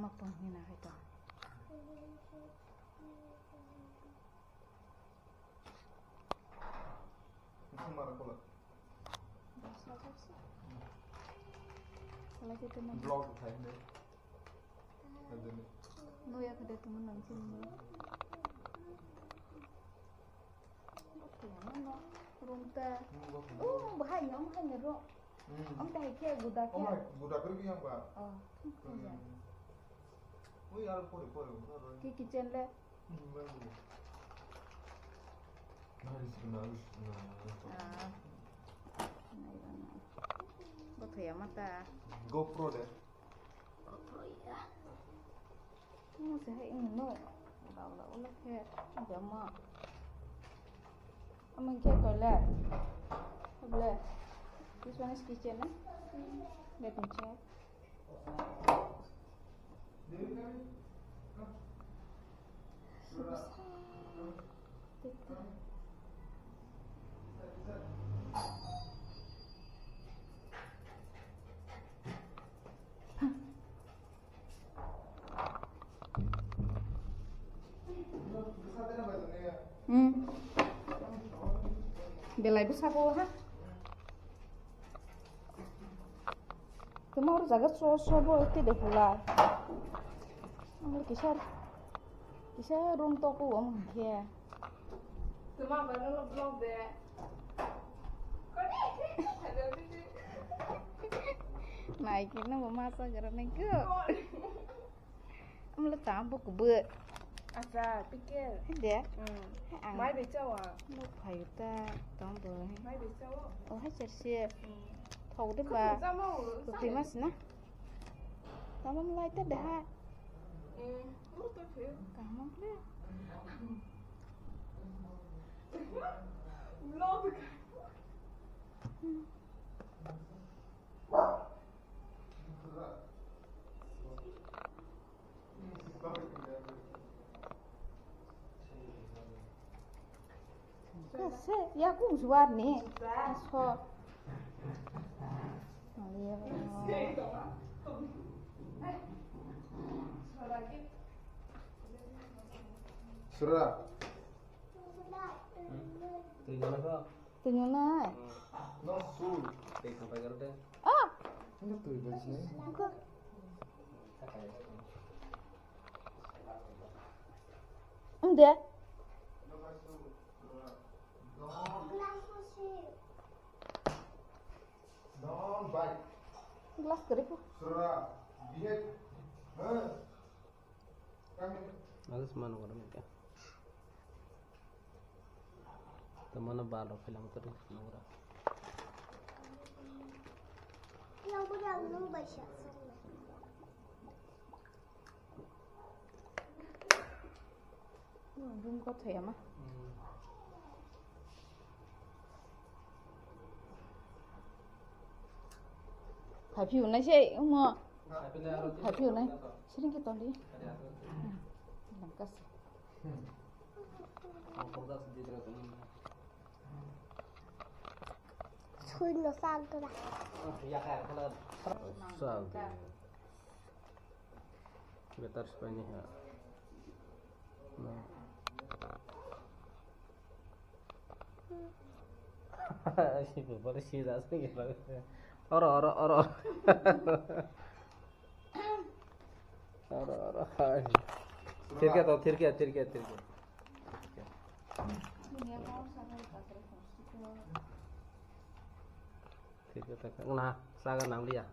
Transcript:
Mama penghina itu. Kalau kita mau blog thayne no ya kada temen langsung no. Oke, no. Rumta. Bahaya ngom kan ro. Om tah ke budak ya. budak pergi yang Pak. Oh. Oh yaar pore Ki kitchen le. Betul ya mata. GoPro deh. GoPro ya. Saya ingin no. Ulah ke jama. Amang ke toilet. Boleh. This one is kitchen, eh? Let me check. Belai besar ha. Kamu harus jaga so itu deh pula. Ambil kisah room toko om kia. Cuma baru lo blog deh. Naikin mau masak karena ke. Ambil campur kubur. Asa pikir. Dia. Mai bị châu à? Nó phải ta tóm bờ. Mai bị châu. Hay chặt thầu đấy bà. Bukti mas nah. Kamu mulai dah. Kamu deh. Blog. Ya cũng suar nih. So. Surah. Tunjukan. No sul. Ah. Ini tuh baju. Enggak. Enggak. Non baik. Gelas kerip. Surah. Bihet. Kami. Bagus mana orang mereka. Teman balo film terus nora. Yang punya lu baca. Room có thể mà. Phải phiu này chị, không mà. Phải phiu này. Sini kita đi. Làm kas. Thôi nó sang tôi đã. Sang. Betar Spanya ya. Sih, boleh sih dah sih. Oro. Oro. Tirke. Tirke tak. Nah, saya nang dia.